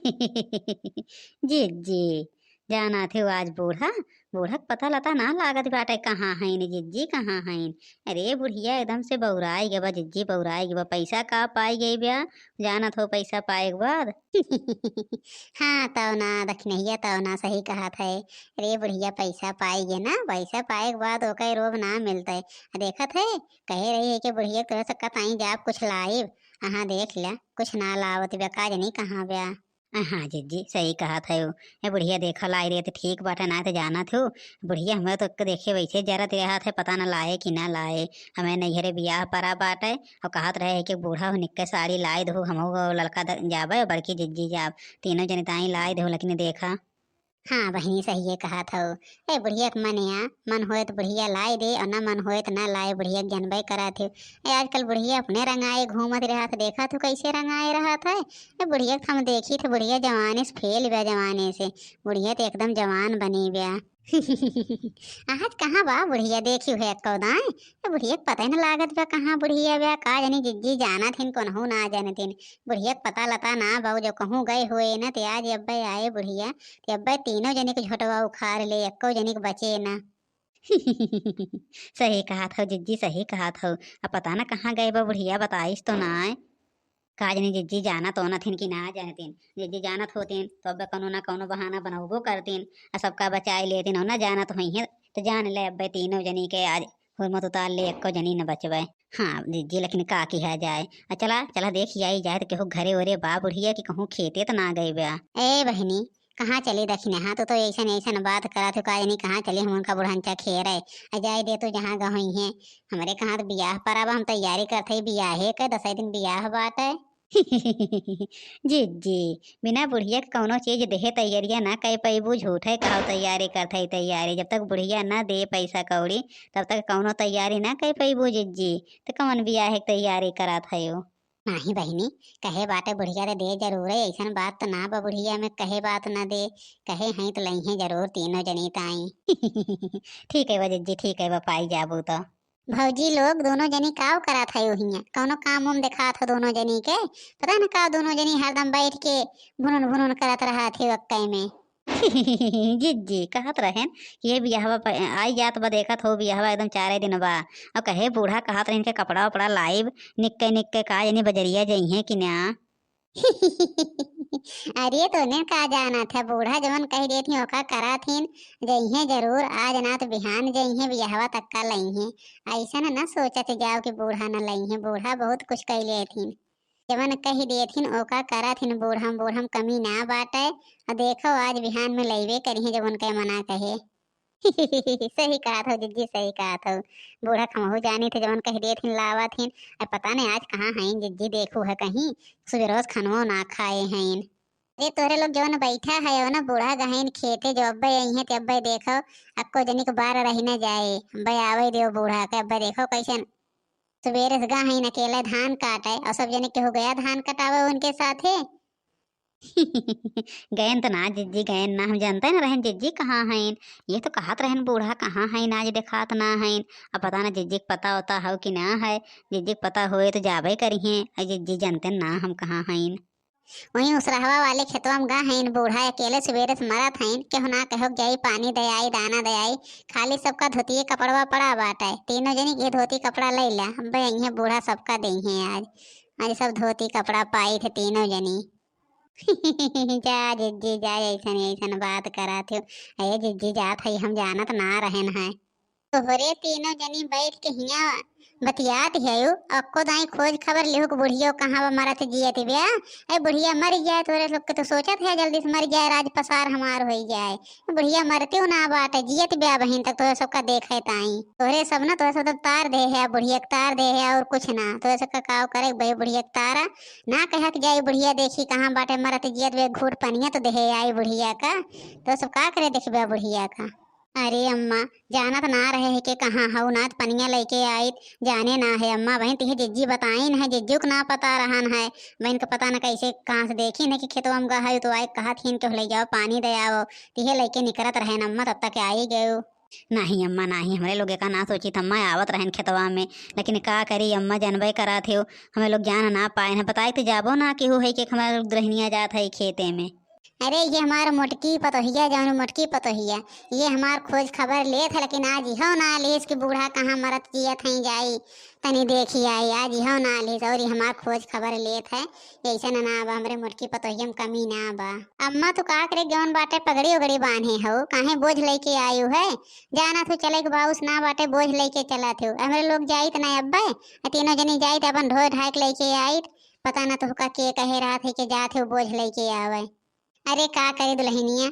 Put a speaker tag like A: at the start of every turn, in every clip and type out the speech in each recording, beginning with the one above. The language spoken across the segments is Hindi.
A: जी जी। जाना थे आज बूढ़ा। बूढ़ा के पता लता ना लागत बाटे कहाँ हईन जिज्जी कहाँ हईन। अरे बुढ़िया एकदम से बौराई गए बा जिज्जी बौराई गए बा पैसा का पाई गई ब्या। जाना थो पैसा पाए के बाद। हाँ तव ना दखनहिया तव ना सही कहा था। अरे बुढ़िया पैसा पाएगे ना पैसा पाए के बाद ओका रोग ना मिलता है। देखत है कहे रही है कि बुढ़िया तोरा सक्का ताई जाप कुछ लाइब। हाँ देख लिया कुछ ना लावत ब्या काज नहीं कहाँ ब्या। हाँ जिज्जी सही कहा था यो। ए बुढ़िया देखा लाई रहे तो ठीक बाटे ना तो जाना थो। बुढ़िया हमें तो देखे वैसे जरा तेरे हाथ है पता ना लाए कि ना लाए। हमें नैहरे बियाह परा बाटे और कहत रहे कि बूढ़ा हो निक्के साड़ी लाए दो हम लड़का जाबे और बड़की जिज्जी जाब। तीनों जनिताई लाए दो लेकिन देखा। हाँ बहनी सही है कहा था। ए बुढ़िया के मन या मन होए तो बुढ़िया लाई दे और ना मन होए तो ना लाए बुढ़िया के जनबे करा थे। ए आजकल बुढ़िया अपने रंगाए घूमत रहा था देखा तो कैसे रंगाए रहा था। ए बुढ़िया के हम देखी थे बुढ़िया जवानी से फेल बया जवानी से। बुढ़िया तो एकदम जवान बनी बया। आज कहाँ बा बुढ़िया देखी है कौदाय। ए बुढ़िया के पता ही ना लागत बा कहाँ बुढ़िया बया का जानी जिज्जी जाना थिन कोनहू ना जाने थिन। बुढ़िया के पता लता ना बाऊ जो कहूँ गए हुए ना ते आज अब्बे आए बुढ़िया ते अब्बे तीनों जने के झोटवा उखाड़ ले एको जने के बचे ना। सही कहा था जिज्जी सही कहा था। अब पता ना कहाँ गए बा बुढ़िया बताइस तो ना आए। काज नहीं जिज्जी जाना तो न थिन कि ना जानतीन। जिज्जी जानत होतीन तो अब कौनो ना कौनो बहाना बनाबो करतीन और सबका बचाए लेतीन और ना जानत हुई है तो जान ले अब तीनों जनी के आज हुरमत उतार ले एको जनी न बचवे। हाँ जिज्जी लेकिन का किया जाए। चला चला देखी आई जाए तो केहू घरे ओरे बा बुढ़िया कि कहूँ खेते तो ना गई बा। ए बहनी कहाँ चली दक्षिण हाँ तो ऐसा ऐसा बात करा थे का नहीं कहाँ चली हम उनका बुढ़ांचा खेर है जाए दे तो जहाँ गई है। हमारे कहाँ तो बियाह पर अब हम तैयारी करते बियाहे के 10 दिन बियाह बात है। जी जी। बिना बुढ़िया के कौनो चीज देहे तैयारिया ना कह पैबू झूठे कहो तैयारी करते तैयारी जब तक बुढ़िया ना दे पैसा कौड़ी तब तक कौनो तैयारी ना कह पैबू जिज्जी। तो कौन बियाह के तैयारी करा था यो। नहीं बहनी कहे बाटे बुढ़िया रे दे जरूर है ऐसा बात तो ना बा बुढ़िया में कहे बात ना दे। कहे हैं तो लई है जरूर तीनों जनी ताई। ठीक है बा जिज्जी ठीक है बा पाई जाबू तो। भौजी लोग दोनों जनी काव करा था योहिया कौनो काम उम दिखा था दोनों जनी के पता न का दोनों जनी हरदम बैठ के भुनुन भुनुन करत रहा थे वक्कई में। जिज्जी कहत रहेन कि ये बियाहवा आई जात बा देखत हो बियाहवा एकदम 4 दिन बा। और कहे बूढ़ा कहत रहे इनके कपड़ा उपड़ा लाइब निक्के निक्के का यानी बजरिया जइहे कि ना। अरे तो ने का जाना था बूढ़ा जवन कह रही थी ओका करा थीन। जइहे जरूर आज ना तो बिहान जइहे बियाहवा तक का लइहे। ऐसा ना सोचत जाओ कि बूढ़ा न लइहे बूढ़ा बहुत कुछ कैले थीन। जवन कह दिए थीन ओका करा थीन बूढ़म बूढ़म कमी ना बाटे। और देखो आज बिहान में लइबे करिहे जवन के मना कहे। सही कहा था जिज्जी सही कहा था। बूढ़ा खमहू जानी थे जवन कह दिए थीन लावा थीन। अब पता नहीं आज कहाँ हैं जिज्जी देखू है कहीं सुबह रोज खनवो ना खाए हैं। अरे तोरे लोग जवन बैठा है वो ना बूढ़ा गहन खेते जो अब्बे आई है ते अब्बे देखो अक्को जनी को बार रही ना जाए अब्बे आवे दियो बूढ़ा के अब्बे देखो कैसे सवेरे से गहन अकेले धान काटे और सब जने के हो गया धान कटावे उनके साथे। गयन तो ना जिज्जी गयन ना हम जानते ना रहन जिज्जी कहाँ हैं। ये तो कहत रहन बूढ़ा कहाँ हैं आज देखात ना हैं। अब पता ना जिज्जी के पता होता हो कि ना है। जिज्जी के पता होए तो जाबे करिए और जिज्जी जानते ना हम कहाँ हैं। वहीं उसरहवा वाले खेतवा में गा हैं बूढ़ा अकेले सवेरे से मरत हैं केहू ना कहो जाई पानी दे आई दाना दे आई। खाली सबका धोती कपड़वा पड़ा बाटे तीनों जनी के धोती कपड़ा ले ला अब्बे यही बूढ़ा सबका दे हैं आज। आज सब धोती कपड़ा पाई थे तीनों जनी। जा जिज्जी जा ऐसन ऐसन बात करा थे। अरे जिज्जी जात है हम जानत ना रहन है। तोहरे तीनों जनी बैठ के हिया बतियात है अक्को दाई खोज खबर लिहो कि बुढ़िया कहाँ बा मरत जियत ब्या। ए बुढ़िया मर जाए तोरे लोग के तो सोचत है जल्दी से मर जाए राज पसार हमार हो जाए। बुढ़िया मरते हो ना बाटे जियत ब्या बहन तक तोरे सबका देखे ताई तोरे सब ना तोरे सब तो तार दे है बुढ़िया के तार दे है और कुछ ना तोरे सबका काव करे भाई बुढ़िया के तारा ना कह के जाई बुढ़िया देखी कहाँ बाटे मरत जियत बे घूट पनिया तो देहे आई बुढ़िया का तो सब का करे देखबे बुढ़िया का। अरे अम्मा जाना तो ना रहे है कि कहाँ हऊ नाथ पनिया लेके आई जाने ना है अम्मा बहन तिहे जिज्जी बताइन है जिज्जू को ना पता रहन है। बहन को पता ना कैसे कहाँ से देखी न कि खेतवा में गए तो आए कहा थीन के ले जाओ पानी दे आओ तिहे लेके निकलत रहे अम्मा तब तक आई गए। नहीं अम्मा नहीं, हमरे लोग का ना सोची अम्मा आवत रहन खेतवा में, लेकिन का करी अम्मा जानबे करा थे, हमें लोग जान ना पाए हैं। बताए तो जाबो ना केहू है कि हमारे गृहणिया जात है खेते में।
B: अरे ये हमार मोटकी पतोहिया जौन मोटकी पतोहिया, ये हमार खोज खबर लेत है, लेकिन आज हो ना लेस कि बूढ़ा कहाँ मरत जियत है जाई तनी देखी आई। आज हो ना लेस और ये हमार खोज खबर लेत है। ऐसा ना बा हमरे मोटकी पतोहिया में कमी ना बा। अम्मा तो का करे जौन बाटे पगड़ी उगड़ी बांधे हो, काहे बोझ लेके आयु है। जाना तो चले के बाउस ना बाटे बोझ लेके चला थे। हमरे लोग जाइत ना अब्बे, तीनों जनी जाइत अपन ढोए ढाक लेके आइत। पता ना तो के कहे रहा थे कि जात हो बोझ लेके आवे। अरे का करे दुल्हनिया,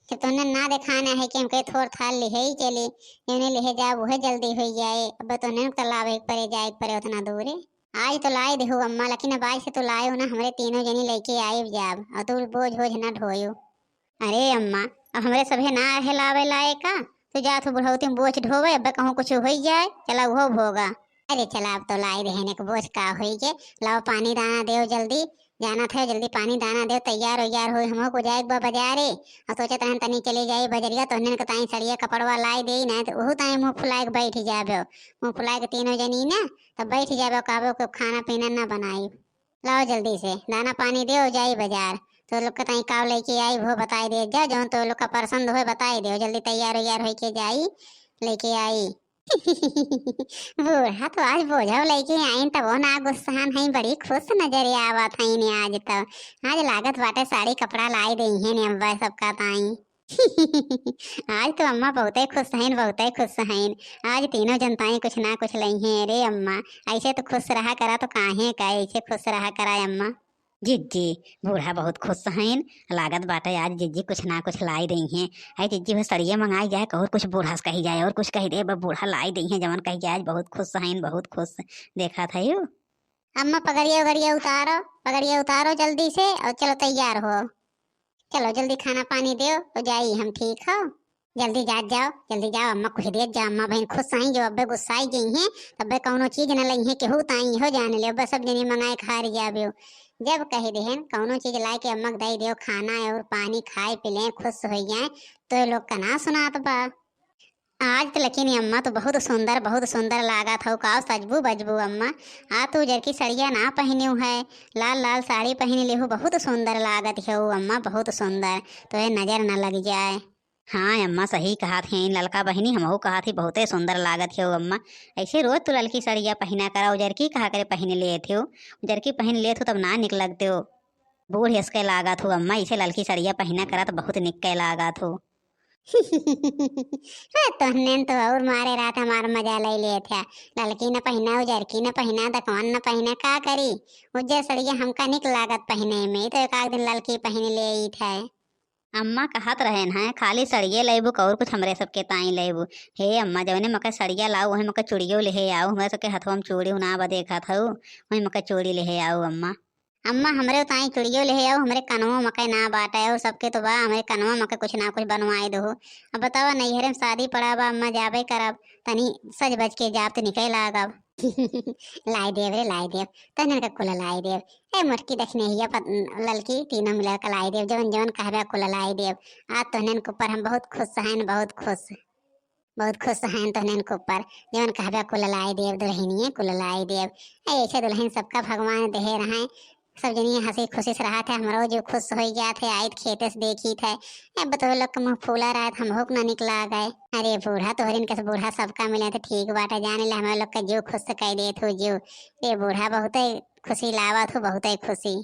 B: कि तुमने ना दिखाना है कि हमके थोड़ थाल लिहे ही चले, इन्हें लिहे जा वो जल्दी हो जाए। अब तुमने तालाब एक परे जाए परे उतना दूर है। आज तो लाए देखो अम्मा, लेकिन अब आज से तो लाए हो ना, हमारे तीनों जनी लेके आए जाब और तू बोझ बोझ ना ढोयो। अरे अम्मा, अब हमारे सभे ना है लावे लाए का, तो जा तो बुढ़ौती में बोझ ढोवे, अब कहूँ कुछ हो जाए चला वो भोगा। अरे चला अब तो लाई रहने को बोझ का हो के। लाओ पानी दाना दो जल्दी, जाना था जल्दी पानी दाना दे, तैयार हो हमको को जाए बाजारे। और सोचे तहन तनी चली जाई बजरिया, तो उन्हें ताई सड़िया कपड़वा लाई दे ना, तो वहू ताई मुंह फुलाए के बैठ जाबे। मुंह फुलाए के तीनों जनी ना तब बैठ जाबे, कहबे को खाना पीना ना बनाई। लाओ जल्दी से दाना पानी दे जाई बाजार। तो लोग का ताई काव लेके आई वो बताई दे जा, जो तो लोग का पसंद हो बताई दे, जल्दी तैयार हो के जाई लेके आई। बूढ़ा तो आज बोझा लेके आई, तब वो ना गुस्सान है, बड़ी खुश नजर आवत है ने आज। तो आज लागत बाटे साड़ी कपड़ा लाई दे है ने अब्बा सबका ताई। आज तो अम्मा बहुते खुश हैं, बहुते खुश हैं। आज तीनों जनताएं कुछ ना कुछ लाई हैं। अरे अम्मा, ऐसे तो खुश रहा करा तो काहे का ऐसे खुश रहा करा अम्मा।
A: जिज्जी, बूढ़ा बहुत खुश हैं। लागत बाटे आज जिज्जी कुछ ना कुछ लाई रही हैं। है जिज्जी वो सड़िया मंगाई जाए, और कुछ बूढ़ा से कही जाए और कुछ कही दे, बस बूढ़ा लाई दी है जवन कही जाए। आज बहुत खुश हैं, बहुत खुश। देखा था यू।
B: अम्मा पगड़िया उगड़िया उतारो, पगड़िया उतारो जल्दी से और चलो तैयार हो। चलो जल्दी खाना पानी दो तो जाई हम, ठीक हो। जल्दी जाओ जल्दी जाओ अम्मा, कुछ देर जाओ अम्मा बहन खुश आई जो अब्बे गुस्साई गई हैं। अब्बे कौनो चीज न लई है कि हो ताई हो जान ले, अब्बे सब जने मंगाए खा रही जाबे। जब कहे देहन कौनो चीज ला के अम्मा दई दो खाना और पानी खाए पी ले खुश हो जाए, तो ये लोग का ना सुनात बा। आज तो लेकिन अम्मा तो बहुत सुंदर लागत हो, का सजबू बजबू अम्मा। आ तू जरकी सड़िया ना पहनी है, लाल लाल साड़ी पहनी ले हो, बहुत सुंदर लागत है अम्मा, बहुत सुंदर। तो ये नजर न लग जाए। हाँ अम्मा सही कहा थी ललका बहिनी, हमहू कहा थी बहुते सुंदर लागत है अम्मा। ऐसे रोज तू ललकी सड़िया पहना करा, जरकी कहा करे पहन ले थे हो, जरकी पहन ले थे तब ना निक लगते हो। बूढ़ इसके लागत हो अम्मा, इसे ललकी सड़िया पहना करा तो बहुत निक लागत हो। तोहने तो और मारे रात हमार मजा ले लिए थे। लड़की न पहना उजरकी न पहना दकवान न पहना, का करी। उज्जर सड़िया हमका निक लागत पहने में, तो एक दिन लड़की पहन ले आई थे।
A: अम्मा कहत रहे हैं खाली सड़िए लेबू और कुछ हमरे सबके ताई लेबू। हे अम्मा जवने मका सड़िया लाऊ वही मका चूड़ियो ले आओ, हमरे सबके हथवा में चूड़ी ना बा देखा था वही मका चूड़ी ले आओ अम्मा।
B: अम्मा हमरे ताई चूड़ियो ले आओ, हमरे कनवा मकई ना बाटे और सबके तो बा, हमरे कनवा मकई कुछ ना कुछ बनवाए दो। अब बतावा नैहरे में शादी पड़ा बा अम्मा, जाबे करब तनी सज बज के जाब तो निकल लागब। लाई देव रे लाई देव, तहन का कुल लाई देव। ए मुटकी देखने हिया ललकी तीनों मिलकर के लाई देव, जवन जवन कहबे कुल लाई देव। आज तहन के ऊपर हम बहुत खुश हैं, बहुत खुश हैं तहन के ऊपर, जवन कहबे कुल लाई देव दुल्हनिए कुल लाई देव। ऐसे दुल्हन सबका भगवान दे रहे, सब जनी हंसी खुशी से रहा थे, हमरो जो खुश हो गया थे आयत खेते से देखी थे। अब तो लोग का मुंह फूला रहा था, हम होक ना निकला गए। अरे बूढ़ा तोहरिन के बूढ़ा सबका मिला तो ठीक बाटा, जाने ले हमारे लोग का जो खुश कह दे थो जो। ये बूढ़ा बहुत खुशी लावा थो, बहुत खुशी।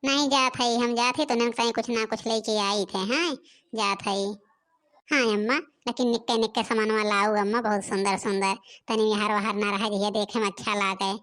B: नहीं जात है हम जाते तो नन कहीं कुछ ना कुछ लेके आई थे। हाँ जात है। हाँ अम्मा, लेकिन निक्के निक्के सामान लाऊ अम्मा, बहुत सुंदर सुंदर, तनी हर बाहर ना रहा, देखे में अच्छा लागे।